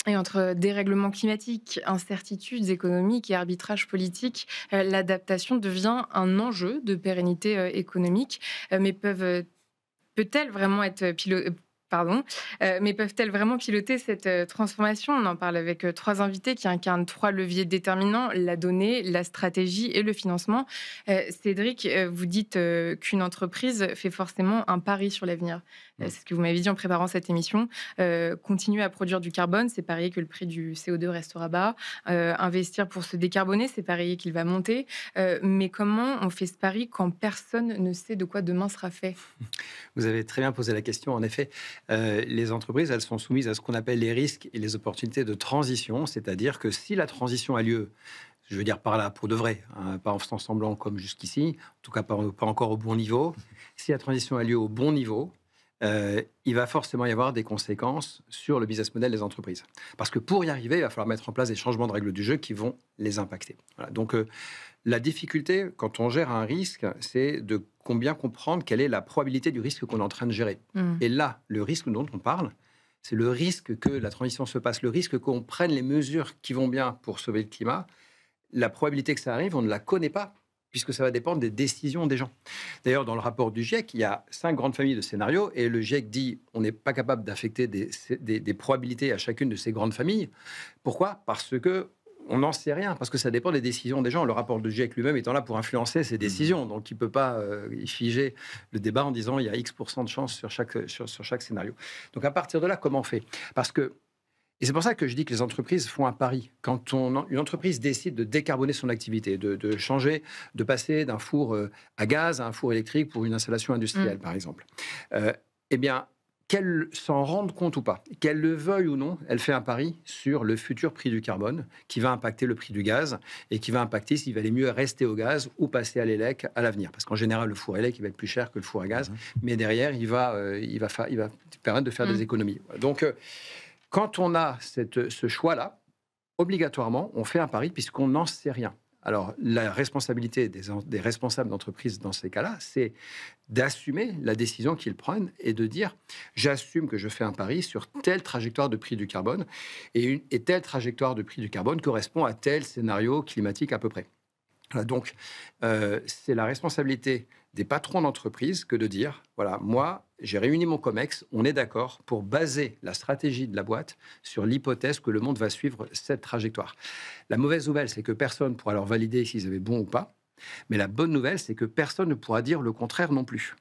Et entre dérèglement climatique, incertitudes économiques et arbitrage politique, l'adaptation devient un enjeu de pérennité économique. Mais peut-elle vraiment être pardon, mais peuvent-elles vraiment piloter cette, transformation? On en parle avec, 3 invités qui incarnent 3 leviers déterminants: la donnée, la stratégie et le financement. Cédric, vous dites, qu'une entreprise fait forcément un pari sur l'avenir. Mmh. C'est ce que vous m'avez dit en préparant cette émission. Continuer à produire du carbone, c'est parier que le prix du CO2 restera bas. Investir pour se décarboner, c'est parier qu'il va monter. Mais comment on fait ce pari quand personne ne sait de quoi demain sera fait? Vous avez très bien posé la question. En effet, les entreprises, elles sont soumises à ce qu'on appelle les risques et les opportunités de transition. C'est-à-dire que si la transition a lieu, je veux dire par là, pour de vrai, hein, pas en faisant semblant comme jusqu'ici, en tout cas pas encore au bon niveau, si la transition a lieu au bon niveau, il va forcément y avoir des conséquences sur le business model des entreprises. Parce que pour y arriver, il va falloir mettre en place des changements de règles du jeu qui vont les impacter. Voilà. Donc, la difficulté, quand on gère un risque, c'est de combien comprendre quelle est la probabilité du risque qu'on est en train de gérer. Mmh. Et là, le risque dont on parle, c'est le risque que la transition se passe, le risque qu'on prenne les mesures qui vont bien pour sauver le climat. La probabilité que ça arrive, on ne la connaît pas, puisque ça va dépendre des décisions des gens. D'ailleurs, dans le rapport du GIEC, il y a 5 grandes familles de scénarios, et le GIEC dit on n'est pas capable d'affecter des probabilités à chacune de ces grandes familles. Pourquoi? Parce que on n'en sait rien, parce que ça dépend des décisions des gens. Le rapport du GIEC lui-même étant là pour influencer ces décisions. Donc, il ne peut pas y figer le débat en disant il y a X% de chance sur chaque scénario. Donc, à partir de là, comment on fait? Parce que, et c'est pour ça que je dis que les entreprises font un pari. Quand une entreprise décide de décarboner son activité, de changer, de passer d'un four à gaz à un four électrique pour une installation Mmh. industrielle, par exemple, eh bien, qu'elle s'en rende compte ou pas, qu'elle le veuille ou non, elle fait un pari sur le futur prix du carbone qui va impacter le prix du gaz et qui va impacter s'il valait mieux rester au gaz ou passer à l'élec à l'avenir. Parce qu'en général, le four élec, il va être plus cher que le four à gaz, Mmh. mais derrière, il va permettre de faire des Mmh. économies. Donc, quand on a ce choix-là, obligatoirement, on fait un pari puisqu'on n'en sait rien. Alors, la responsabilité des responsables d'entreprise dans ces cas-là, c'est d'assumer la décision qu'ils prennent et de dire j'assume que je fais un pari sur telle trajectoire de prix du carbone et telle trajectoire de prix du carbone correspond à tel scénario climatique à peu près. Voilà, donc, c'est la responsabilité des patrons d'entreprise que de dire, voilà, moi, j'ai réuni mon COMEX, on est d'accord pour baser la stratégie de la boîte sur l'hypothèse que le monde va suivre cette trajectoire. La mauvaise nouvelle, c'est que personne ne pourra leur valider s'ils avaient bon ou pas, mais la bonne nouvelle, c'est que personne ne pourra dire le contraire non plus.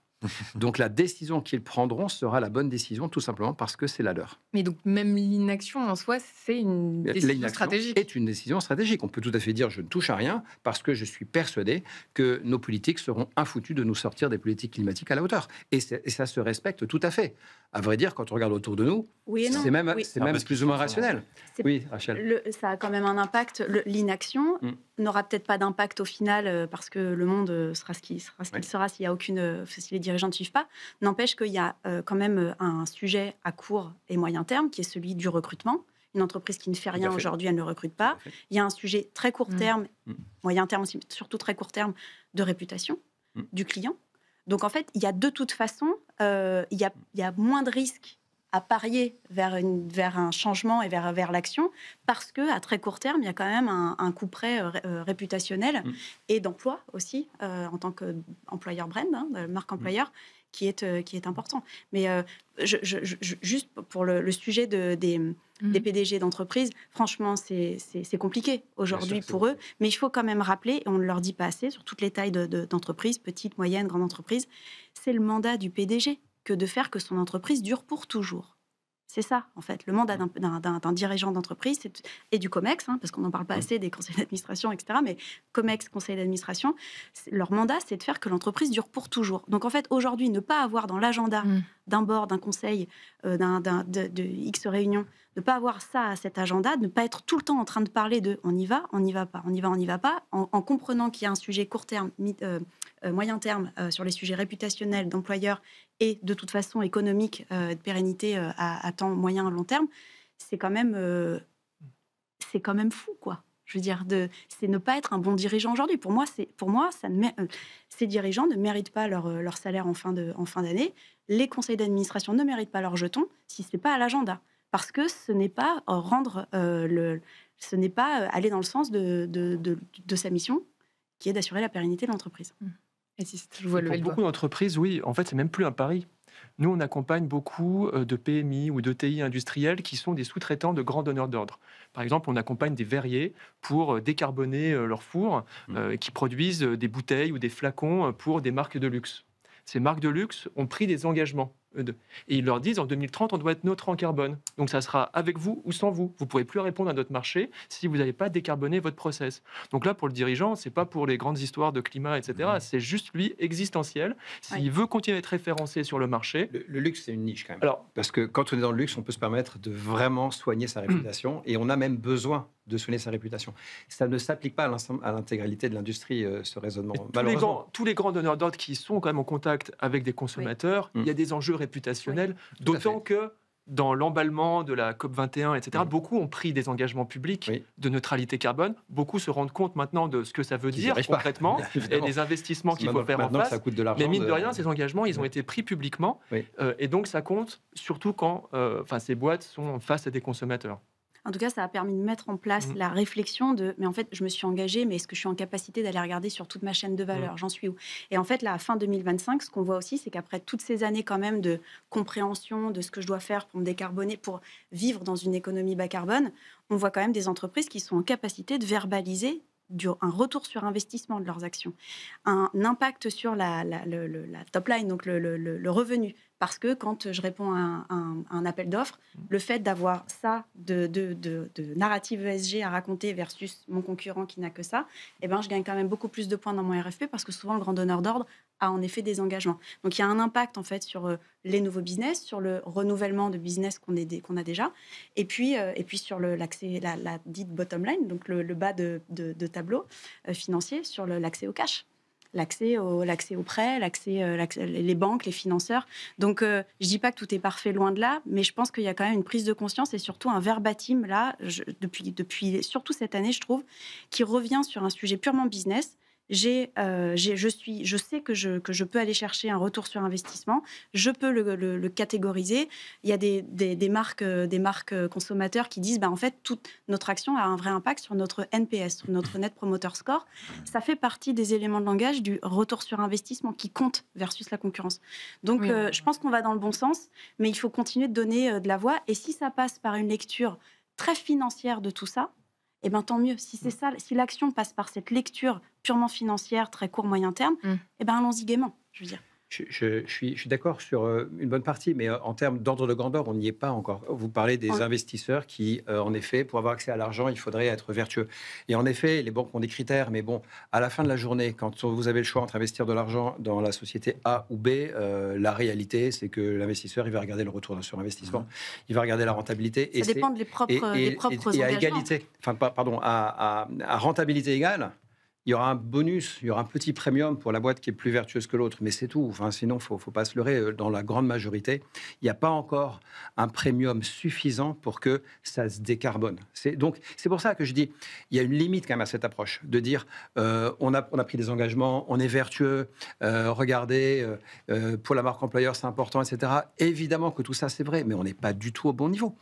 Donc, la décision qu'ils prendront sera la bonne décision, tout simplement parce que c'est la leur. Mais donc même l'inaction en soi, c'est une décision L'inaction stratégique? est une décision stratégique. On peut tout à fait dire je ne touche à rien parce que je suis persuadé que nos politiques seront infoutues de nous sortir des politiques climatiques à la hauteur. Et ça se respecte tout à fait. À vrai dire, quand on regarde autour de nous, Oui et non. Oui. c'est même parce plus qu'ils ou moins sont rationnel. C'est- Oui, Rachel. Ça a quand même un impact. L'inaction Mm. n'aura peut-être pas d'impact au final parce que le monde sera ce qu'il sera, Oui. s'il y a si les dirigeants ne suivent pas. N'empêche qu'il y a quand même un sujet à court et moyen terme qui est celui du recrutement. Une entreprise qui ne fait Tout rien à fait. aujourd'hui, elle ne recrute Tout pas. à fait. Il y a un sujet très court Mm. terme, Mm. moyen terme aussi, mais surtout très court terme, de réputation Mm. du client. Donc en fait, il y a de toute façon, il y a moins de risques à parier vers un changement et vers l'action, parce qu'à très court terme, il y a quand même un coup près réputationnel Mm. et d'emploi aussi, en tant qu'employeur brand, hein, de marque employeur, qui est important. Mais juste pour le sujet des Mmh. PDG d'entreprise, franchement, c'est compliqué aujourd'hui Bien sûr, c'est pour eux. Mais il faut quand même rappeler, et on ne leur dit pas assez, sur toutes les tailles d'entreprise, petites, moyennes, grandes entreprises, c'est le mandat du PDG que de faire que son entreprise dure pour toujours. C'est ça, en fait. Le mandat d'un dirigeant d'entreprise et du COMEX, hein, parce qu'on n'en parle pas Mm. assez des conseils d'administration, etc. Mais COMEX, conseil d'administration, leur mandat, c'est de faire que l'entreprise dure pour toujours. Donc, en fait, aujourd'hui, ne pas avoir dans l'agenda Mmh. d'un board, d'un conseil, de X réunions, ne pas avoir ça à cet agenda, ne pas être tout le temps en train de parler de on y va, on n'y va pas, on y va, on n'y va pas, en comprenant qu'il y a un sujet court terme, moyen terme, sur les sujets réputationnels d'employeurs et de toute façon économique, de pérennité à temps moyen, long terme, c'est quand même, c'est quand même fou, quoi. Je veux dire, c'est ne pas être un bon dirigeant aujourd'hui. Pour moi, ces dirigeants ne méritent pas leur salaire en fin d'année. Les conseils d'administration ne méritent pas leur jeton si ce n'est pas à l'agenda. parce que ce n'est pas ce n'est pas aller dans le sens de sa mission, qui est d'assurer la pérennité de l'entreprise. Et si je vois Pour beaucoup d'entreprises, oui, en fait, c'est même plus un pari. Nous, on accompagne beaucoup de PMI ou de TI industriels qui sont des sous-traitants de grands donneurs d'ordre. Par exemple, on accompagne des verriers pour décarboner leurs fours qui produisent des bouteilles ou des flacons pour des marques de luxe. Ces marques de luxe ont pris des engagements. Et ils leur disent, en 2030, on doit être neutre en carbone. Donc, ça sera avec vous ou sans vous. Vous ne pourrez plus répondre à notre marché si vous n'avez pas décarboné votre process. Donc là, pour le dirigeant, ce n'est pas pour les grandes histoires de climat, etc. C'est juste, lui, existentiel. S'il veut continuer à être référencé sur le marché... Le luxe, c'est une niche quand même. Alors, parce que quand on est dans le luxe, on peut se permettre de vraiment soigner sa réputation. Et on a même besoin de soigner sa réputation. Ça ne s'applique pas à l'intégralité de l'industrie, ce raisonnement. Tous les grands donneurs d'ordre qui sont quand même en contact avec des consommateurs, il y a des enjeux réputationnels, d'autant que dans l'emballement de la COP21, etc., beaucoup ont pris des engagements publics de neutralité carbone. Beaucoup se rendent compte maintenant de ce que ça veut dire concrètement et des investissements qu'il faut faire en face. Ça coûte de l'argent. Mais mine de rien, ces engagements, ils ont été pris publiquement. Et donc, ça compte surtout quand ces boîtes sont face à des consommateurs. En tout cas, ça a permis de mettre en place la réflexion de « mais en fait, je me suis engagée, mais est-ce que je suis en capacité d'aller regarder sur toute ma chaîne de valeur J'en suis où ?» Et en fait, là, à fin 2025, ce qu'on voit aussi, c'est qu'après toutes ces années quand même de compréhension de ce que je dois faire pour me décarboner, pour vivre dans une économie bas carbone, on voit quand même des entreprises qui sont en capacité de verbaliser un retour sur investissement de leurs actions, un impact sur la top line, donc le revenu. Parce que quand je réponds à un appel d'offres, le fait d'avoir ça de narrative ESG à raconter versus mon concurrent qui n'a que ça, eh ben, je gagne quand même beaucoup plus de points dans mon RFP parce que souvent le grand donneur d'ordre a en effet des engagements. Donc il y a un impact en fait sur les nouveaux business, sur le renouvellement de business qu'on a déjà, et puis sur l'accès, la dite bottom line, donc le bas de tableau financier, sur l'accès au cash. L'accès aux prêts, les banques, les financeurs. Donc, je ne dis pas que tout est parfait, loin de là, mais je pense qu'il y a quand même une prise de conscience et surtout un verbatim, là, depuis surtout cette année, je trouve, qui revient sur un sujet purement business. Je sais que je peux aller chercher un retour sur investissement, je peux le catégoriser. Il y a des marques consommateurs qui disent en fait, toute notre action a un vrai impact sur notre NPS, sur notre Net Promoter Score. Ça fait partie des éléments de langage du retour sur investissement qui compte versus la concurrence. Donc, je pense qu'on va dans le bon sens, mais il faut continuer de donner de la voix. Et si ça passe par une lecture très financière de tout ça, eh ben, tant mieux. Si c'est ça, si l'action passe par cette lecture purement financière, très court, moyen terme, eh ben, allons-y gaiement, je veux dire. Je suis d'accord sur une bonne partie, mais en termes d'ordre de grandeur, on n'y est pas encore. Vous parlez des investisseurs qui, en effet, pour avoir accès à l'argent, il faudrait être vertueux. Et en effet, les banques ont des critères, mais bon, à la fin de la journée, quand vous avez le choix entre investir de l'argent dans la société A ou B, la réalité, c'est que l'investisseur, il va regarder le retour sur investissement, il va regarder la rentabilité. Ça dépend des propres engagements. À égalité, à rentabilité égale, il y aura un bonus, il y aura un petit premium pour la boîte qui est plus vertueuse que l'autre, mais c'est tout. Sinon, il ne faut pas se leurrer. Dans la grande majorité, il n'y a pas encore un premium suffisant pour que ça se décarbone. Donc, c'est pour ça que je dis, il y a une limite quand même à cette approche, de dire, on a pris des engagements, on est vertueux, regardez, pour la marque employeur, c'est important, etc. Évidemment que tout ça, c'est vrai, mais on n'est pas du tout au bon niveau.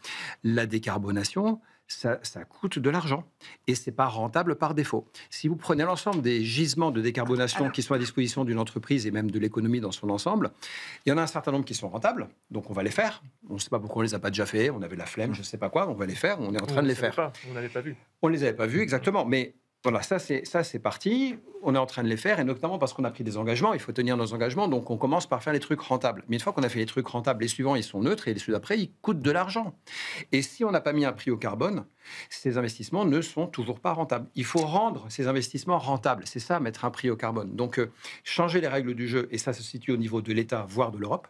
La décarbonation, ça coûte de l'argent et c'est pas rentable par défaut. Si vous prenez l'ensemble des gisements de décarbonation qui sont à disposition d'une entreprise et même de l'économie dans son ensemble, il y en a un certain nombre qui sont rentables, donc on va les faire. On ne sait pas pourquoi on les a pas déjà fait, on avait la flemme, je ne sais pas quoi, on va les faire, on est en train de les faire. On n'avait pas vu. On les avait pas vus, exactement, mais voilà, ça c'est parti, on est en train de les faire, et notamment parce qu'on a pris des engagements, il faut tenir nos engagements, donc on commence par faire les trucs rentables. Mais une fois qu'on a fait les trucs rentables, les suivants, ils sont neutres, et les suivants d'après, ils coûtent de l'argent. Et si on n'a pas mis un prix au carbone, ces investissements ne sont toujours pas rentables. Il faut rendre ces investissements rentables, c'est ça, mettre un prix au carbone. Donc, changer les règles du jeu, et ça se situe au niveau de l'État, voire de l'Europe,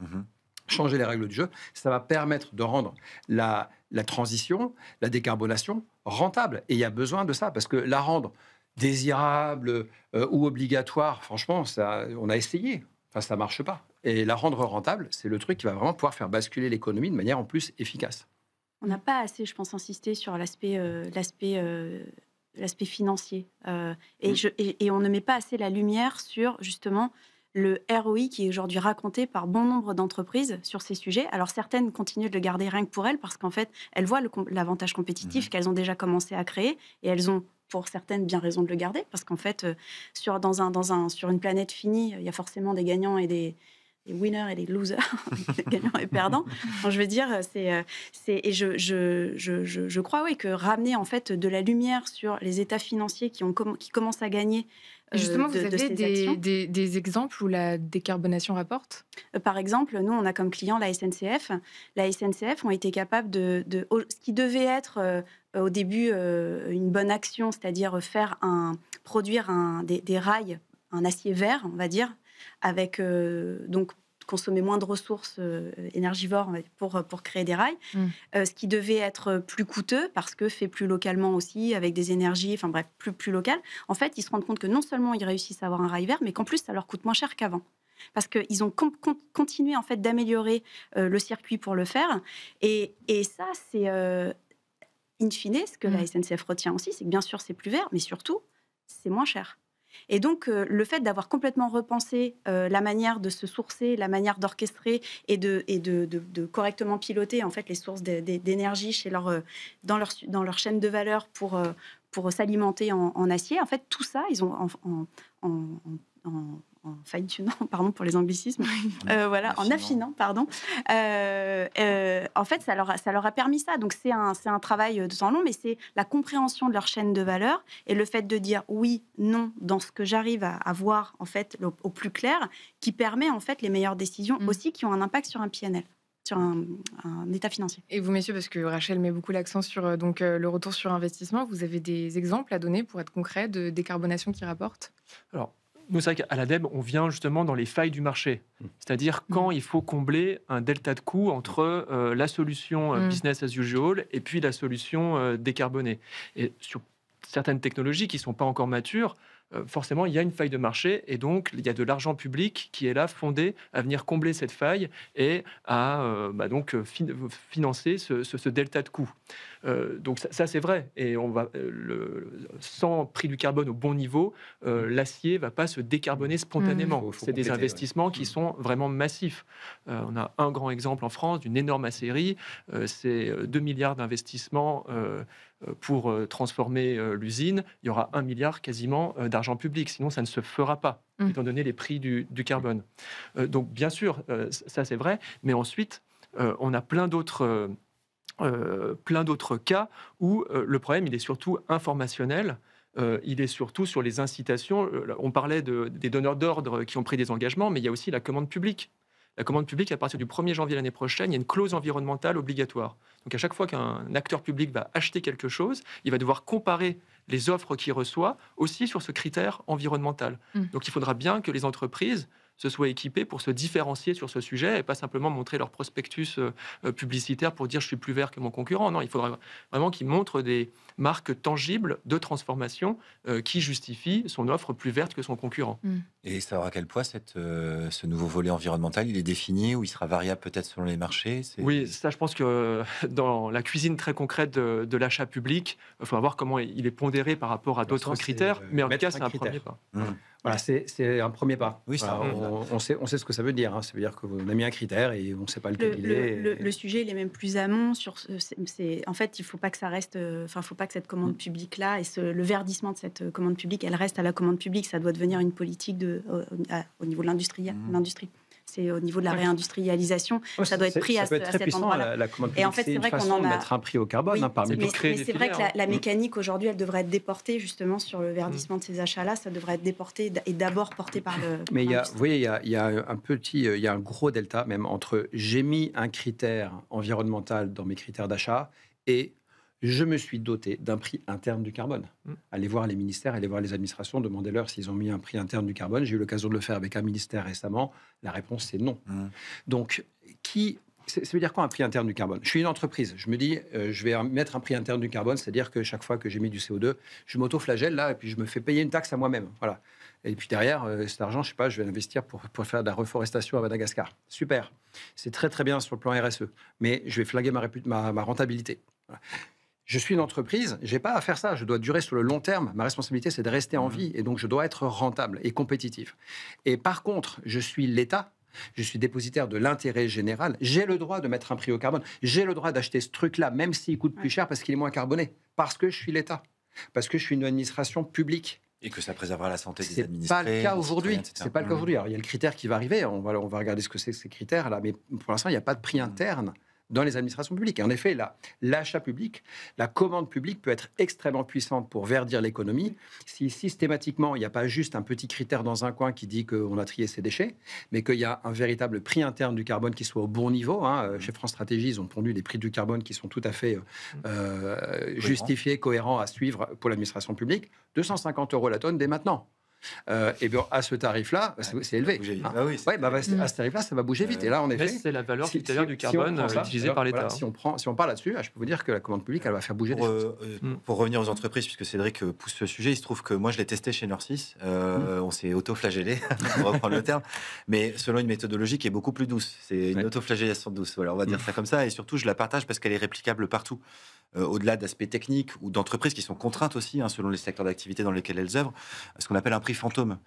changer les règles du jeu, ça va permettre de rendre la transition, la décarbonation rentable. Et il y a besoin de ça, parce que la rendre désirable ou obligatoire, franchement, on a essayé. Ça ne marche pas. Et la rendre rentable, c'est le truc qui va vraiment pouvoir faire basculer l'économie de manière en plus efficace. On n'a pas assez, je pense, insisté sur l'aspect financier. Et on ne met pas assez la lumière sur, justement, le ROI qui est aujourd'hui raconté par bon nombre d'entreprises sur ces sujets. Alors certaines continuent de le garder rien que pour elles parce qu'en fait, elles voient l'avantage compétitif qu'elles ont déjà commencé à créer et elles ont pour certaines bien raison de le garder parce qu'en fait, sur une planète finie, il y a forcément des gagnants et des winners et des losers, des gagnants et perdants. Donc, je veux dire, et je crois oui, que ramener en fait de la lumière sur les états financiers qui commencent à gagner Justement, vous de avez ces actions. des exemples où la décarbonation rapporte? Par exemple, nous, on a comme client la SNCF. La SNCF ont été capables ce qui devait être au début une bonne action, c'est-à-dire produire des rails, un acier vert, on va dire, avec donc consommer moins de ressources énergivores pour créer des rails, ce qui devait être plus coûteux parce que fait plus localement aussi, avec des énergies, enfin bref, plus local. En fait, ils se rendent compte que non seulement ils réussissent à avoir un rail vert, mais qu'en plus, ça leur coûte moins cher qu'avant. Parce qu'ils ont continué en fait d'améliorer le circuit pour le faire. Et ça, c'est in fine, ce que la SNCF retient aussi, c'est que bien sûr, c'est plus vert, mais surtout, c'est moins cher. Et donc, le fait d'avoir complètement repensé la manière de se sourcer, la manière d'orchestrer et de correctement piloter en fait les sources d'énergie dans leur chaîne de valeur pour s'alimenter en acier, en fait, tout ça, ils ont en fine-tunant, pardon pour les anglicismes, voilà, en affinant, pardon. En fait, ça leur a permis ça. Donc, c'est un travail de temps long, mais c'est la compréhension de leur chaîne de valeur et le fait de dire oui, non, dans ce que j'arrive à voir, en fait, au plus clair, qui permet, en fait, les meilleures décisions aussi qui ont un impact sur un PNL, sur un état financier. Et vous, messieurs, parce que Rachel met beaucoup l'accent sur le retour sur investissement, vous avez des exemples à donner pour être concret de décarbonation qui rapporte? Alors, nous, c'est vrai qu'à l'ADEME, on vient justement dans les failles du marché. C'est-à-dire quand il faut combler un delta de coûts entre la solution business as usual et puis la solution décarbonée. Et sur certaines technologies qui ne sont pas encore matures, forcément, il y a une faille de marché et donc il y a de l'argent public qui est là fondé à venir combler cette faille et à financer ce delta de coûts. Donc ça c'est vrai. Et sans prix du carbone au bon niveau, l'acier ne va pas se décarboner spontanément. Faut c'est des compléter, investissements qui sont vraiment massifs. On a un grand exemple en France d'une énorme aciérie. C'est 2 milliards d'investissements pour transformer l'usine. Il y aura 1 milliard quasiment d'argent public. Sinon, ça ne se fera pas, étant donné les prix du carbone. Donc bien sûr, ça c'est vrai. Mais ensuite, on a plein d'autres cas où le problème, il est surtout informationnel. Il est surtout sur les incitations. On parlait des donneurs d'ordre qui ont pris des engagements, mais il y a aussi la commande publique. La commande publique, à partir du 1er janvier l'année prochaine, il y a une clause environnementale obligatoire. Donc à chaque fois qu'un acteur public va acheter quelque chose, il va devoir comparer les offres qu'il reçoit aussi sur ce critère environnemental. Donc il faudra bien que les entreprises se soient équipées pour se différencier sur ce sujet et pas simplement montrer leur prospectus publicitaire pour dire je suis plus vert que mon concurrent. Non, il faudra vraiment qu'ils montrent des marques tangibles de transformation qui justifient son offre plus verte que son concurrent. Et ça aura quel poids ce nouveau volet environnemental? Il est défini ou il sera variable peut-être selon les marchés? Oui, ça je pense que dans la cuisine très concrète de l'achat public, il faut voir comment il est pondéré par rapport à d'autres critères, mais en tout cas c'est un premier pas. Voilà, c'est un premier pas. Oui, voilà, on sait ce que ça veut dire. Ça veut dire qu'on a mis un critère et on ne sait pas lequel il est. Le sujet, il est même plus amont. En fait, il ne faut pas que ça reste. Enfin, il faut pas que cette commande publique-là et le verdissement de cette commande publique, elle reste à la commande publique. Ça doit devenir une politique au niveau de l'industrie. C'est au niveau de la réindustrialisation. Ça doit être pris à cet endroit-là. La commande publique, et en fait, c'est une façon de mettre un prix au carbone. Oui, mais c'est vrai que la mécanique, aujourd'hui, elle devrait être déportée justement sur le verdissement de ces achats-là. Ça devrait être déporté et d'abord porté par le... Mais vous voyez, il y a un gros delta même entre j'ai mis un critère environnemental dans mes critères d'achat et je me suis doté d'un prix interne du carbone. Allez voir les ministères, allez voir les administrations, demandez-leur s'ils ont mis un prix interne du carbone. J'ai eu l'occasion de le faire avec un ministère récemment. La réponse, c'est non. Donc, ça veut dire quoi un prix interne du carbone? Je suis une entreprise. Je me dis, je vais mettre un prix interne du carbone, c'est-à-dire que chaque fois que j'ai mis du CO2, je m'auto-flagelle là et puis je me fais payer une taxe à moi-même. Voilà. Et puis derrière, cet argent, je sais pas, je vais l'investir pour faire de la reforestation à Madagascar. Super. C'est très, très bien sur le plan RSE. Mais je vais flaguer ma rentabilité. Voilà. Je suis une entreprise, je n'ai pas à faire ça, je dois durer sur le long terme. Ma responsabilité, c'est de rester en vie, et donc je dois être rentable et compétitif. Et par contre, je suis l'État, je suis dépositaire de l'intérêt général, j'ai le droit de mettre un prix au carbone, j'ai le droit d'acheter ce truc-là, même s'il coûte plus cher parce qu'il est moins carboné, parce que je suis l'État, parce que je suis une administration publique. Et que ça préservera la santé des C'est administrés. pas le cas aujourd'hui. etc. C'est pas le cas aujourd'hui. Alors il y a le critère qui va arriver. On va regarder ce que c'est ces critères-là. Mais pour l'instant, il n'y a pas de prix interne dans les administrations publiques. Et en effet, l'achat public, la commande publique peut être extrêmement puissante pour verdir l'économie si systématiquement, il n'y a pas juste un petit critère dans un coin qui dit qu'on a trié ses déchets, mais qu'il y a un véritable prix interne du carbone qui soit au bon niveau. Chez France Stratégie, ils ont pondu des prix du carbone qui sont tout à fait justifiés, cohérents à suivre pour l'administration publique. 250 € la tonne dès maintenant. Et bien, à ce tarif-là, c'est élevé. À ce tarif-là, ça va bouger vite. Et là, en effet, c'est la valeur totale du carbone utilisée par l'État. Si on part là-dessus, je peux vous dire que la commande publique, elle va faire bouger des choses. Pour revenir aux entreprises, puisque Cédric pousse ce sujet, il se trouve que moi, je l'ai testé chez Nursis. On s'est auto-flagellé, pour reprendre le terme, mais selon une méthodologie qui est beaucoup plus douce. C'est une auto-flagellation douce. Voilà, on va dire ça comme ça. Et surtout, je la partage parce qu'elle est réplicable partout. Au-delà d'aspects techniques ou d'entreprises qui sont contraintes aussi, selon les secteurs d'activité dans lesquels elles œuvrent, ce qu'on appelle un prix fantôme.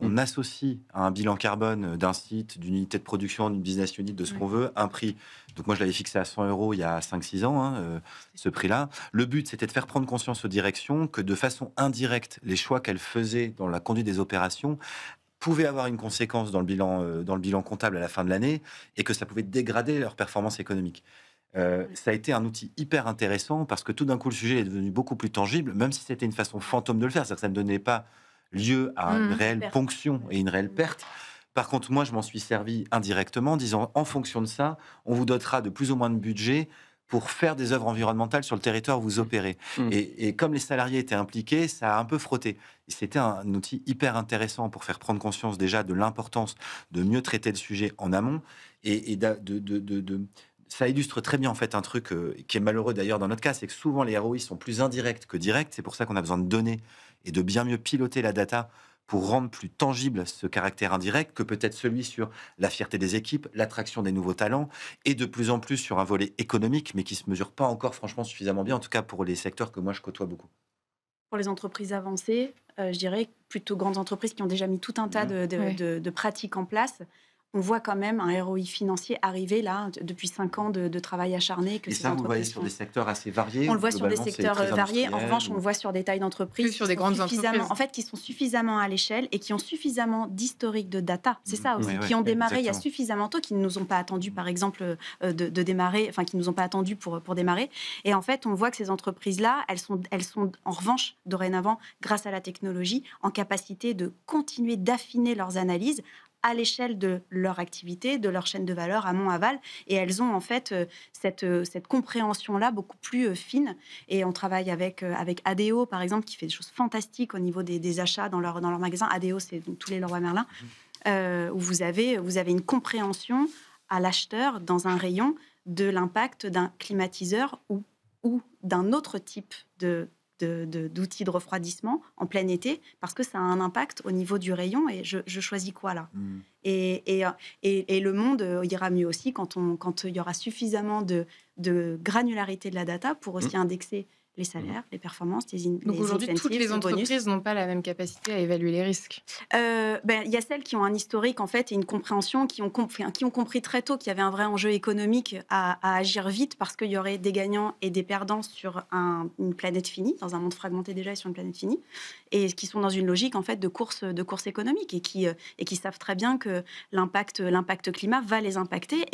On associe à un bilan carbone d'un site, d'une unité de production, d'une business unit, de ce qu'on veut, un prix. Donc moi, je l'avais fixé à 100 € il y a 5-6 ans, ce prix-là. Le but, c'était de faire prendre conscience aux directions que de façon indirecte, les choix qu'elles faisaient dans la conduite des opérations pouvaient avoir une conséquence dans le bilan comptable à la fin de l'année et que ça pouvait dégrader leur performance économique. Ça a été un outil hyper intéressant parce que tout d'un coup, le sujet est devenu beaucoup plus tangible, même si c'était une façon fantôme de le faire. C'est-à-dire que ça ne donnait pas lieu à une réelle ponction et une réelle perte. Par contre, moi, je m'en suis servi indirectement en disant, en fonction de ça, on vous dotera de plus ou moins de budget pour faire des œuvres environnementales sur le territoire où vous opérez. Et comme les salariés étaient impliqués, ça a un peu frotté. Et c'était un outil hyper intéressant pour faire prendre conscience déjà de l'importance de mieux traiter le sujet en amont ça illustre très bien en fait un truc qui est malheureux d'ailleurs dans notre cas, c'est que souvent les ROI sont plus indirects que directs. C'est pour ça qu'on a besoin de données et de bien mieux piloter la data pour rendre plus tangible ce caractère indirect que peut-être celui sur la fierté des équipes, l'attraction des nouveaux talents et de plus en plus sur un volet économique, mais qui se mesure pas encore franchement suffisamment bien, en tout cas pour les secteurs que moi je côtoie beaucoup. Pour les entreprises avancées, je dirais plutôt grandes entreprises qui ont déjà mis tout un tas de pratiques en place. On voit quand même un ROI financier arriver là depuis 5 ans de travail acharné. Et ça, vous le voyez sur des secteurs assez variés. On le voit sur des secteurs variés. En revanche, on le voit sur des tailles d'entreprises, sur des grandes entreprises, en fait, qui sont suffisamment à l'échelle et qui ont suffisamment d'historique de data. C'est ça aussi, qui ont démarré. Il y a suffisamment tôt qui ne nous ont pas attendu, par exemple, de démarrer, enfin qui ne nous ont pas attendu pour démarrer. Et en fait, on voit que ces entreprises-là, elles sont en revanche dorénavant, grâce à la technologie, en capacité de continuer d'affiner leurs analyses à l'échelle de leur activité, de leur chaîne de valeur, amont-aval. Et elles ont en fait cette compréhension-là beaucoup plus fine. Et on travaille avec ADO, par exemple, qui fait des choses fantastiques au niveau des achats dans leur magasin. ADO, c'est donc tous les Leroy Merlin, où vous avez une compréhension à l'acheteur dans un rayon de l'impact d'un climatiseur ou d'un autre type d'outils de refroidissement en plein été, parce que ça a un impact au niveau du rayon et je choisis quoi là. Et le monde ira mieux aussi quand il y aura suffisamment de granularité de la data pour aussi indexer les salaires, les performances, Donc aujourd'hui, toutes les entreprises n'ont pas la même capacité à évaluer les risques. Il y a celles qui ont un historique en fait et une compréhension, qui ont compris très tôt qu'il y avait un vrai enjeu économique à agir vite parce qu'il y aurait des gagnants et des perdants sur une planète finie, dans un monde fragmenté déjà et sur une planète finie, et qui sont dans une logique en fait de course économique et qui savent très bien que l'impact climat va les impacter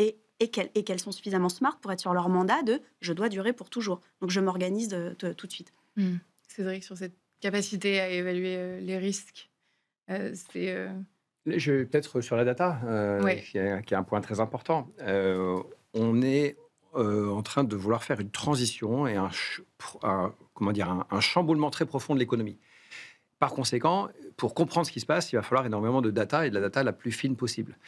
et qu'elles sont suffisamment smart pour être sur leur mandat de « je dois durer pour toujours ». Donc, je m'organise tout de suite. Cédric, sur cette capacité à évaluer les risques, Je vais peut-être sur la data, qui est un point très important. On est en train de vouloir faire une transition et un chamboulement très profond de l'économie. Par conséquent, pour comprendre ce qui se passe, il va falloir énormément de data et de la data la plus fine possible.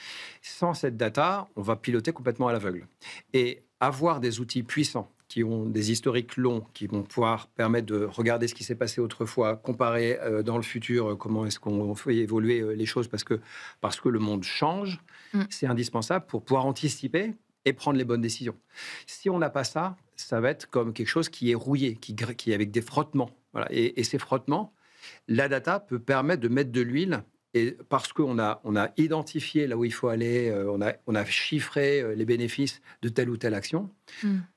Sans cette data, on va piloter complètement à l'aveugle. Et avoir des outils puissants qui ont des historiques longs, qui vont pouvoir permettre de regarder ce qui s'est passé autrefois, comparer dans le futur comment est-ce qu'on fait évoluer les choses parce que le monde change, c'est indispensable pour pouvoir anticiper et prendre les bonnes décisions. Si on n'a pas ça, ça va être comme quelque chose qui est rouillé, qui est avec des frottements. Voilà. Et ces frottements, la data peut permettre de mettre de l'huile. Et parce qu'on a identifié là où il faut aller, on a chiffré les bénéfices de telle ou telle action,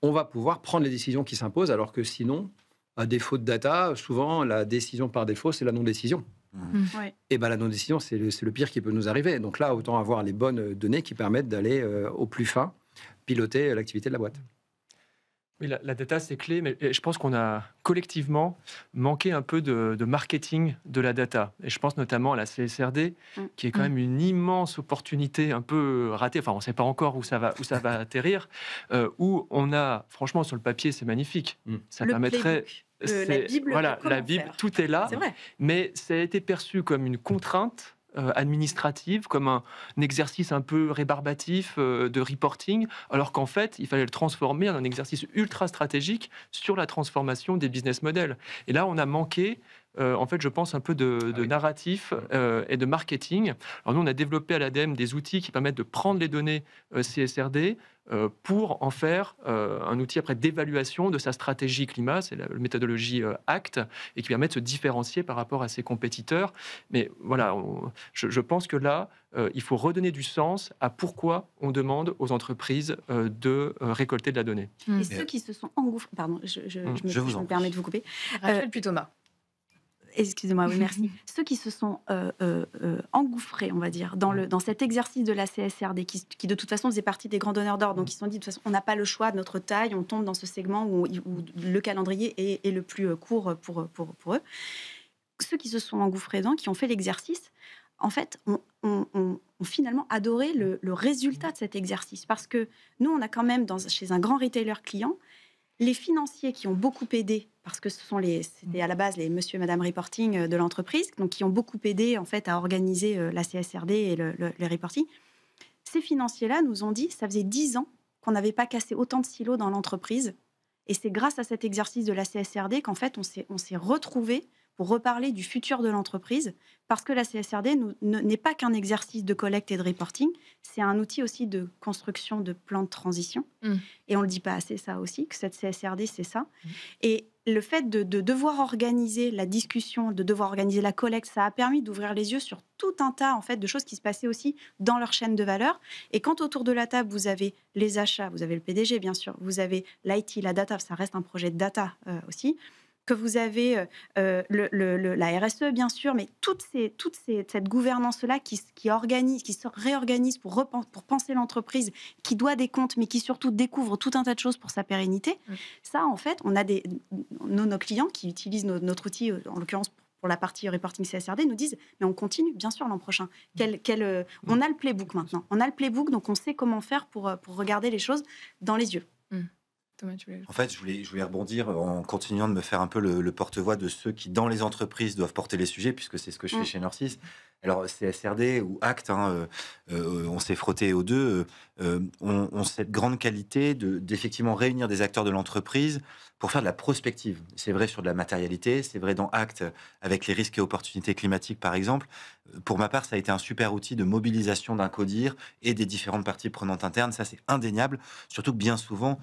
on va pouvoir prendre les décisions qui s'imposent, alors que sinon, à défaut de data, souvent, la décision par défaut, c'est la non-décision. Ouais. Et la non-décision, c'est le pire qui peut nous arriver. Donc là, autant avoir les bonnes données qui permettent d'aller au plus fin, piloter l'activité de la boîte. Oui, la data, c'est clé, mais je pense qu'on a collectivement manqué un peu de marketing de la data. Et je pense notamment à la CSRD, qui est quand même une immense opportunité un peu ratée. Enfin, on ne sait pas encore où ça va atterrir. Où on a, franchement, sur le papier, c'est magnifique. Ça permettrait... La Bible, voilà, la Bible, tout est là. C'est vrai. Mais ça a été perçu comme une contrainte administrative, comme un exercice un peu rébarbatif de reporting, alors qu'en fait, il fallait le transformer en un exercice ultra stratégique sur la transformation des business models. Et là, on a manqué, en fait, je pense, un peu de narratif et de marketing. Alors nous, on a développé à l'ADEME des outils qui permettent de prendre les données CSRD pour en faire un outil après d'évaluation de sa stratégie climat, c'est la méthodologie ACT, et qui permet de se différencier par rapport à ses compétiteurs. Mais voilà, je pense que là, il faut redonner du sens à pourquoi on demande aux entreprises de récolter de la donnée. Et ceux qui se sont engouffrés... Pardon, je me permets de vous couper. Rachel puis Thomas. Excusez-moi, oui, merci. Ceux qui se sont engouffrés, on va dire, dans cet exercice de la CSRD, qui de toute façon faisait partie des grands donneurs d'ordre, donc ils se sont dit, de toute façon, on n'a pas le choix de notre taille, on tombe dans ce segment où le calendrier est le plus court pour eux. Ceux qui se sont engouffrés dedans, qui ont fait l'exercice, en fait, ont finalement adoré le résultat de cet exercice. Parce que nous, on a quand même, chez un grand retailer client, les financiers qui ont beaucoup aidé, parce que c'était à la base les monsieur et madame reporting de l'entreprise, donc qui ont beaucoup aidé en fait à organiser la CSRD et le reporting. Ces financiers-là nous ont dit, ça faisait 10 ans qu'on n'avait pas cassé autant de silos dans l'entreprise, et c'est grâce à cet exercice de la CSRD qu'en fait on s'est retrouvés pour reparler du futur de l'entreprise, parce que la CSRD n'est pas qu'un exercice de collecte et de reporting, c'est un outil aussi de construction de plans de transition. Et on ne le dit pas assez, ça aussi, que cette CSRD, c'est ça. Et le fait de devoir organiser la discussion, de devoir organiser la collecte, ça a permis d'ouvrir les yeux sur tout un tas en fait, de choses qui se passaient aussi dans leur chaîne de valeur. Et quand autour de la table, vous avez les achats, vous avez le PDG, bien sûr, vous avez l'IT, la data, ça reste un projet de data aussi, que vous avez la RSE, bien sûr, mais cette gouvernance-là qui se réorganise pour penser l'entreprise, qui doit des comptes, mais qui surtout découvre tout un tas de choses pour sa pérennité. Ça, en fait, on a nos clients qui utilisent notre outil, en l'occurrence pour la partie reporting CSRD, nous disent « mais on continue, bien sûr, l'an prochain. On a le playbook maintenant. On a le playbook, donc on sait comment faire pour regarder les choses dans les yeux. » En fait, je voulais rebondir en continuant de me faire un peu le porte-voix de ceux qui, dans les entreprises, doivent porter les sujets, puisque c'est ce que je fais chez Norcis. Alors, CSRD ou ACT, on s'est frotté aux deux, ont cette grande qualité d'effectivement réunir des acteurs de l'entreprise pour faire de la prospective. C'est vrai sur de la matérialité, c'est vrai dans ACT avec les risques et opportunités climatiques, par exemple. Pour ma part, ça a été un super outil de mobilisation d'un CODIR et des différentes parties prenantes internes. Ça, c'est indéniable. Surtout que bien souvent,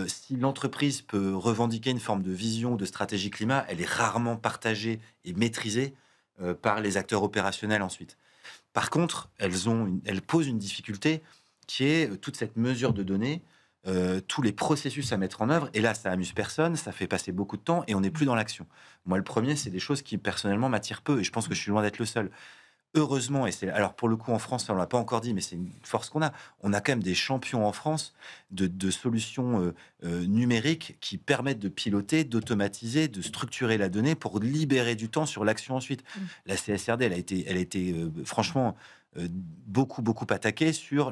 si l'entreprise peut revendiquer une forme de vision ou de stratégie climat, elle est rarement partagée et maîtrisée par les acteurs opérationnels ensuite. Par contre, elles posent une difficulté qui est toute cette mesure de données, tous les processus à mettre en œuvre. Et là, ça amuse personne, ça fait passer beaucoup de temps et on n'est plus dans l'action. Moi, le premier, c'est des choses qui personnellement m'attirent peu et je pense que je suis loin d'être le seul. Heureusement, alors pour le coup en France, on ne l'a pas encore dit, mais c'est une force qu'on a. On a quand même des champions en France de solutions numériques qui permettent de piloter, d'automatiser, de structurer la donnée pour libérer du temps sur l'action ensuite. La CSRD, elle a été franchement beaucoup attaquée sur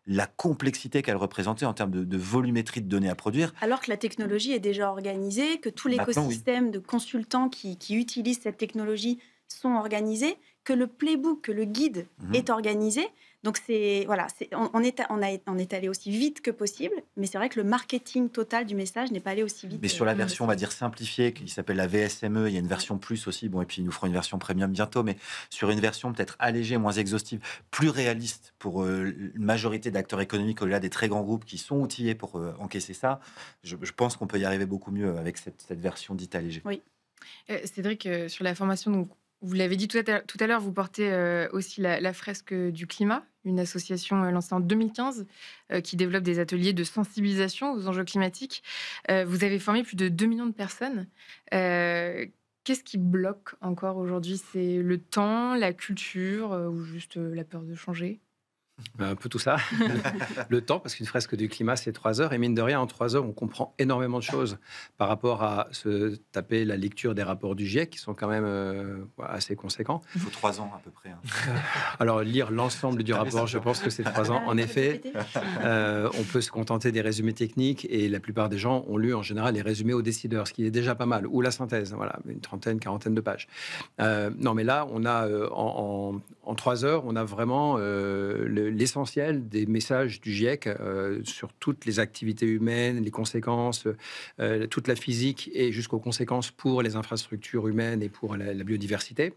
la complexité qu'elle représentait en termes de volumétrie de données à produire. Alors que la technologie est déjà organisée, que tout l'écosystème de consultants qui utilisent cette technologie sont organisés, que le playbook, que le guide est organisé. Donc on est allé aussi vite que possible, mais c'est vrai que le marketing total du message n'est pas allé aussi vite. Mais sur la version, on va dire simplifiée, qui s'appelle la VSME, il y a une version plus aussi, bon, et puis ils nous feront une version premium bientôt, mais sur une version peut-être allégée, moins exhaustive, plus réaliste pour une majorité d'acteurs économiques au-delà des très grands groupes qui sont outillés pour encaisser ça, je pense qu'on peut y arriver beaucoup mieux avec cette version dite allégée. Oui. Cédric, sur la formation, donc, vous l'avez dit tout à l'heure, vous portez aussi la fresque du climat, une association lancée en 2015 qui développe des ateliers de sensibilisation aux enjeux climatiques. Vous avez formé plus de 2 millions de personnes. Qu'est-ce qui bloque encore aujourd'hui? C'est le temps, la culture ou juste la peur de changer? Un peu tout ça. Le temps, parce qu'une fresque du climat, c'est 3 heures. Et mine de rien, en 3 heures, on comprend énormément de choses par rapport à se taper la lecture des rapports du GIEC, qui sont quand même assez conséquents. Il faut 3 ans à peu près. Alors, lire l'ensemble du rapport, je pense que c'est 3 ans. En effet, on peut se contenter des résumés techniques, et la plupart des gens ont lu en général les résumés aux décideurs, ce qui est déjà pas mal, ou la synthèse, voilà, une trentaine, quarantaine de pages. Non, mais là, on a en 3 heures, on a vraiment l'essentiel des messages du GIEC sur toutes les activités humaines, les conséquences, toute la physique et jusqu'aux conséquences pour les infrastructures humaines et pour la biodiversité.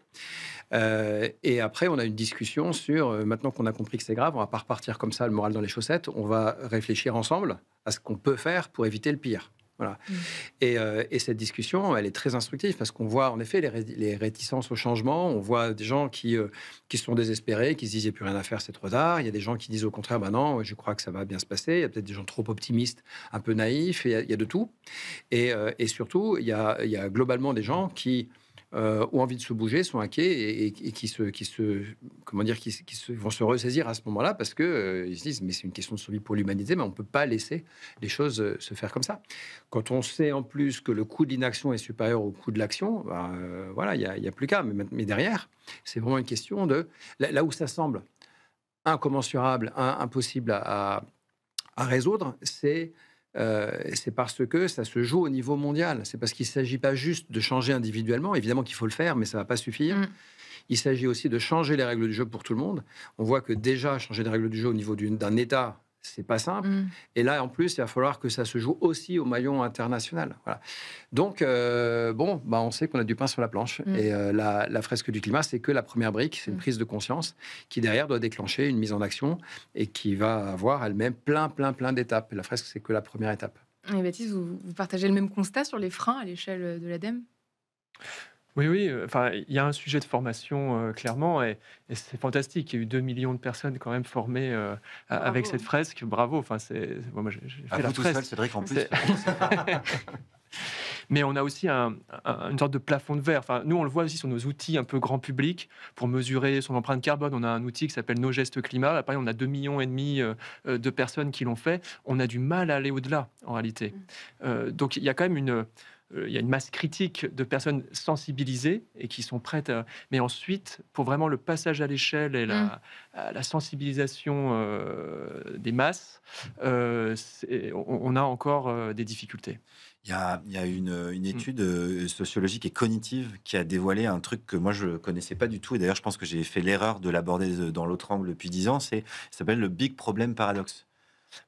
Et après, on a une discussion sur, maintenant qu'on a compris que c'est grave, on ne va pas repartir comme ça, le moral dans les chaussettes, on va réfléchir ensemble à ce qu'on peut faire pour éviter le pire. Voilà. Et cette discussion, elle est très instructive parce qu'on voit en effet les réticences au changement. On voit des gens qui sont désespérés, qui se disent il n'y a plus rien à faire, c'est trop tard. Il y a des gens qui disent au contraire, ben non, je crois que ça va bien se passer. Il y a peut-être des gens trop optimistes, un peu naïfs. Et il y a de tout. Et surtout, il y a globalement des gens qui ont envie de se bouger, sont inquiets et qui vont se ressaisir à ce moment-là parce que ils se disent mais c'est une question de survie pour l'humanité, mais on ne peut pas laisser les choses se faire comme ça. Quand on sait en plus que le coût de l'inaction est supérieur au coût de l'action, voilà, il y a plus qu'à. Mais derrière, c'est vraiment une question de là où ça semble incommensurable, impossible à résoudre, c'est parce que ça se joue au niveau mondial. C'est parce qu'il ne s'agit pas juste de changer individuellement. Évidemment qu'il faut le faire, mais ça ne va pas suffire. Il s'agit aussi de changer les règles du jeu pour tout le monde. On voit que déjà, changer les règles du jeu au niveau d'un État, c'est pas simple. Et là, en plus, il va falloir que ça se joue aussi au maillon international. Voilà. Donc, on sait qu'on a du pain sur la planche. Et la fresque du climat, c'est que la première brique. C'est une prise de conscience qui, derrière, doit déclencher une mise en action et qui va avoir elle-même plein d'étapes. Et la fresque, c'est que la première étape. Et Baptiste, vous partagez le même constat sur les freins à l'échelle de l'ADEME? Oui. Enfin, il y a un sujet de formation, clairement, et c'est fantastique. Il y a eu 2 millions de personnes quand même formées avec cette fresque. Bravo. Enfin, moi, j'ai fait la tout fresque. seul, Cédric, en plus. Mais on a aussi une sorte de plafond de verre. Enfin, nous, on le voit aussi sur nos outils un peu grand public pour mesurer son empreinte carbone. On a un outil qui s'appelle Nos Gestes Climat. Là, pareil, on a 2,5 millions de personnes qui l'ont fait. On a du mal à aller au-delà, en réalité. Donc, il y a quand même il y a une masse critique de personnes sensibilisées et qui sont prêtes. Mais ensuite, pour vraiment le passage à l'échelle et la sensibilisation des masses, on a encore des difficultés. Il y a une étude sociologique et cognitive qui a dévoilé un truc que moi je ne connaissais pas du tout. Et d'ailleurs, je pense que j'ai fait l'erreur de l'aborder dans l'autre angle depuis 10 ans. Ça s'appelle le Big Problem Paradox.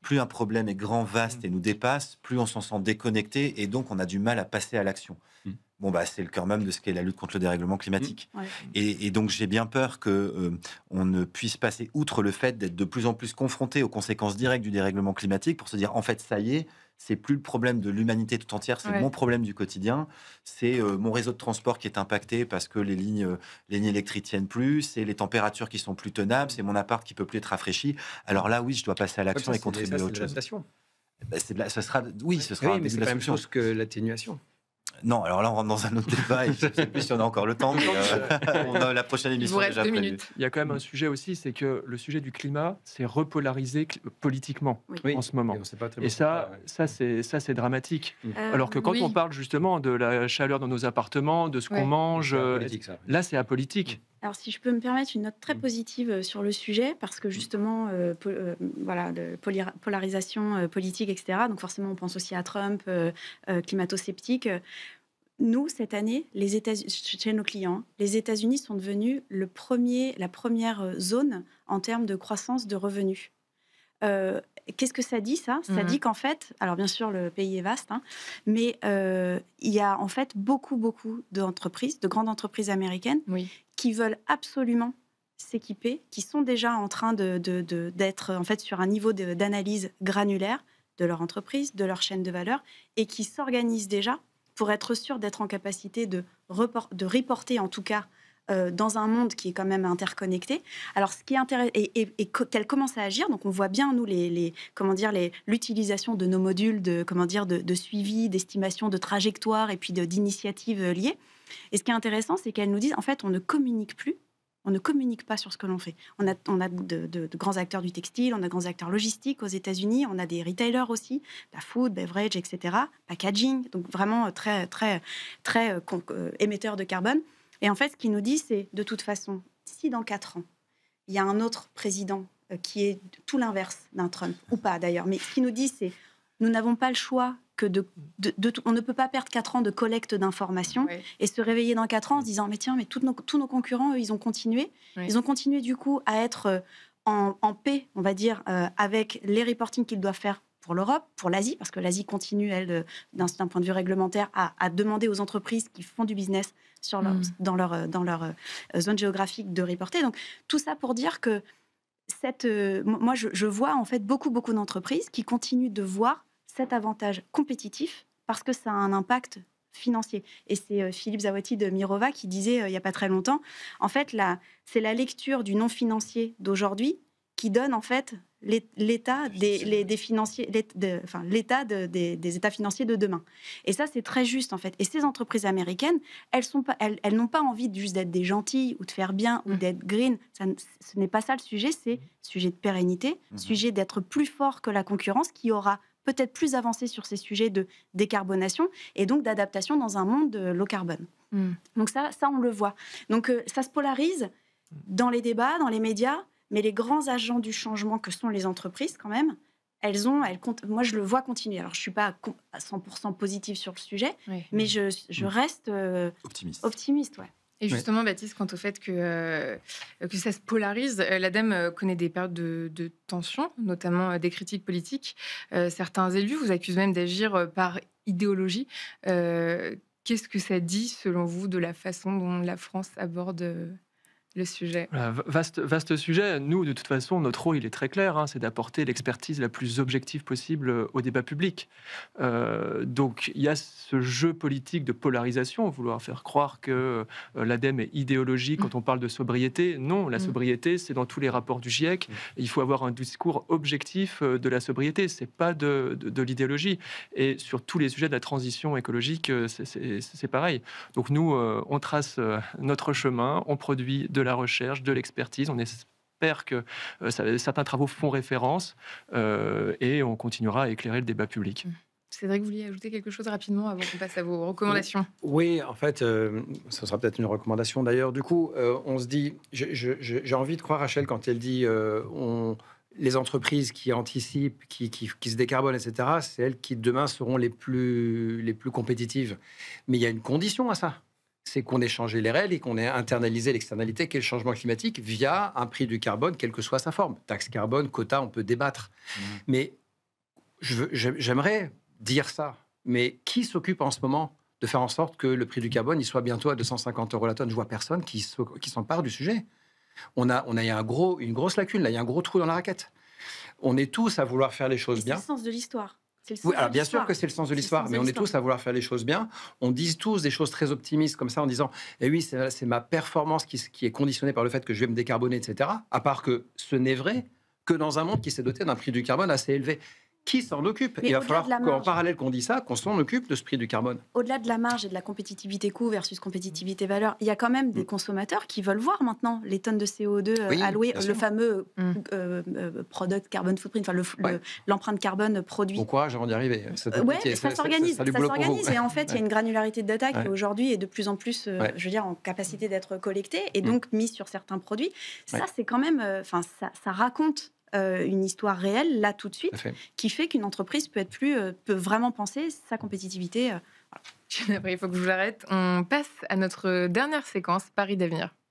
Plus un problème est grand, vaste et nous dépasse, plus on s'en sent déconnecté et donc on a du mal à passer à l'action. Bon, c'est le cœur même de ce qu'est la lutte contre le dérèglement climatique. Et donc j'ai bien peur qu'on ne puisse passer outre le fait d'être de plus en plus confronté aux conséquences directes du dérèglement climatique pour se dire en fait ça y est, c'est plus le problème de l'humanité tout entière, c'est mon problème du quotidien, c'est mon réseau de transport qui est impacté parce que les lignes électriques tiennent plus, c'est les températures qui sont plus tenables, c'est mon appart qui peut plus être rafraîchi. Alors là, oui, je dois passer à l'action et contribuer à autre chose. Ce sera mais c'est pas la même chose que l'atténuation. Non, alors là, on rentre dans un autre débat. Et je ne sais plus si on a encore le temps. Mais on a la prochaine émission déjà prévue. Il y a quand même un sujet aussi, c'est que le sujet du climat, c'est repolarisé politiquement en ce moment. Et ça, c'est dramatique. Alors que quand on parle justement de la chaleur dans nos appartements, de ce qu'on mange, là, c'est apolitique. Alors, si je peux me permettre une note très positive sur le sujet, parce que justement, de polarisation politique, etc. Donc, forcément, on pense aussi à Trump, climato-sceptique. nous, cette année, chez nos clients, les États-Unis sont devenus la première zone en termes de croissance de revenus. Qu'est-ce que ça dit, ça ? Ça dit qu'en fait, alors bien sûr, le pays est vaste, hein, mais il y a en fait beaucoup d'entreprises, de grandes entreprises américaines, qui veulent absolument s'équiper, qui sont déjà en train d'être en fait sur un niveau d'analyse granulaire de leur entreprise, de leur chaîne de valeur, et qui s'organisent déjà pour être sûr d'être en capacité de reporter, en tout cas, dans un monde qui est quand même interconnecté. Alors, ce qui est intéressant, et qu'elle commence à agir, donc on voit bien, nous, l'utilisation de nos modules de suivi, d'estimation, de trajectoire, et puis d'initiatives liées. Et ce qui est intéressant, c'est qu'elles nous disent, en fait, on ne communique pas sur ce que l'on fait. On a de grands acteurs du textile, on a de grands acteurs logistiques aux États-Unis, on a des retailers aussi, la food, beverage, etc., packaging, donc vraiment très émetteurs de carbone. Et en fait, ce qu'ils nous disent, c'est de toute façon, si dans 4 ans, il y a un autre président qui est tout l'inverse d'un Trump, ou pas d'ailleurs, mais ce qu'ils nous disent, c'est nous n'avons pas le choix que on ne peut pas perdre 4 ans de collecte d'informations et se réveiller dans 4 ans en se disant mais tiens, mais tous nos concurrents, eux, ils ont continué. Ils ont continué du coup à être en paix, on va dire, avec les reportings qu'ils doivent faire pour l'Europe, pour l'Asie, parce que l'Asie continue, elle, d'un point de vue réglementaire, à demander aux entreprises qui font du business dans leur zone géographique de reporter. Donc tout ça pour dire que moi, je vois en fait beaucoup d'entreprises qui continuent de voir cet avantage compétitif parce que ça a un impact financier. Et c'est Philippe Zawadi de Mirova qui disait il n'y a pas très longtemps, en fait, c'est la lecture du non financier d'aujourd'hui qui donne en fait l'état des financiers, l'état des états financiers de demain. Et ça, c'est très juste en fait. Et ces entreprises américaines, elles n'ont pas envie juste d'être des gentilles ou de faire bien ou d'être green. Ce n'est pas ça le sujet. C'est sujet de pérennité, sujet d'être plus fort que la concurrence qui aura peut-être plus avancé sur ces sujets de décarbonation et donc d'adaptation dans un monde low carbone. Donc ça, on le voit. Donc ça se polarise dans les débats, dans les médias, mais les grands agents du changement que sont les entreprises, quand même, moi, je le vois continuer. Alors, je ne suis pas à 100% positive sur le sujet, mais je reste optimiste. Ouais. Et justement, Baptiste, quant au fait que ça se polarise, l'ADEME connaît des périodes de tension, notamment des critiques politiques. Certains élus vous accusent même d'agir par idéologie. Qu'est-ce que ça dit, selon vous, de la façon dont la France aborde le sujet? Vaste sujet. Nous, de toute façon, notre rôle, il est très clair, c'est d'apporter l'expertise la plus objective possible au débat public. Donc, il y a ce jeu politique de polarisation, vouloir faire croire que l'ADEME est idéologique quand on parle de sobriété. Non, la sobriété, c'est dans tous les rapports du GIEC. Il faut avoir un discours objectif de la sobriété. C'est pas de l'idéologie. Et sur tous les sujets de la transition écologique, c'est pareil. Donc, nous, on trace notre chemin, on produit de la recherche, de l'expertise. On espère que certains travaux font référence et on continuera à éclairer le débat public. Cédric, vous vouliez ajouter quelque chose rapidement avant qu'on passe à vos recommandations? Oui, en fait, ce sera peut-être une recommandation d'ailleurs. Du coup, on se dit, j'ai envie de croire Rachel quand elle dit les entreprises qui anticipent, qui se décarbonent, etc., c'est elles qui demain seront les plus compétitives. Mais il y a une condition à ça. C'est qu'on ait changé les règles et qu'on ait internalisé l'externalité qu'est le changement climatique via un prix du carbone, quelle que soit sa forme. Taxe carbone, quota, on peut débattre. Mais j'aimerais dire ça. Mais qui s'occupe en ce moment de faire en sorte que le prix du carbone il soit bientôt à 250 € la tonne? Je vois personne qui s'empare du sujet. Il y a une grosse lacune, là, il y a un gros trou dans la raquette. On est tous à vouloir faire les choses bien. C'est le sens de l'histoire. Oui, alors bien sûr que c'est le sens de l'histoire, mais on est tous à vouloir faire les choses bien. On dit tous des choses très optimistes comme ça en disant eh oui, c'est ma performance qui est conditionnée par le fait que je vais me décarboner, etc. À part que ce n'est vrai que dans un monde qui s'est doté d'un prix du carbone assez élevé. Qui s'en occupe? Il va falloir qu'en parallèle qu'on dit ça, qu'on s'en occupe de ce prix du carbone. Au-delà de la marge et de la compétitivité coût versus compétitivité valeur, il y a quand même des consommateurs qui veulent voir maintenant les tonnes de CO2 allouées, le fameux product carbon footprint, l'empreinte carbone produit. Bon courage avant d'y arriver. Ça s'organise. Et en fait, il y a une granularité de data qui aujourd'hui est de plus en plus, je veux dire, en capacité d'être collectée et donc mise sur certains produits. Ça, c'est quand même, ça raconte une histoire réelle, là, tout de suite, Tout à fait. qui fait qu'une entreprise peut vraiment penser sa compétitivité. Il faut que je vous l'arrête. On passe à notre dernière séquence, Paris d'avenir.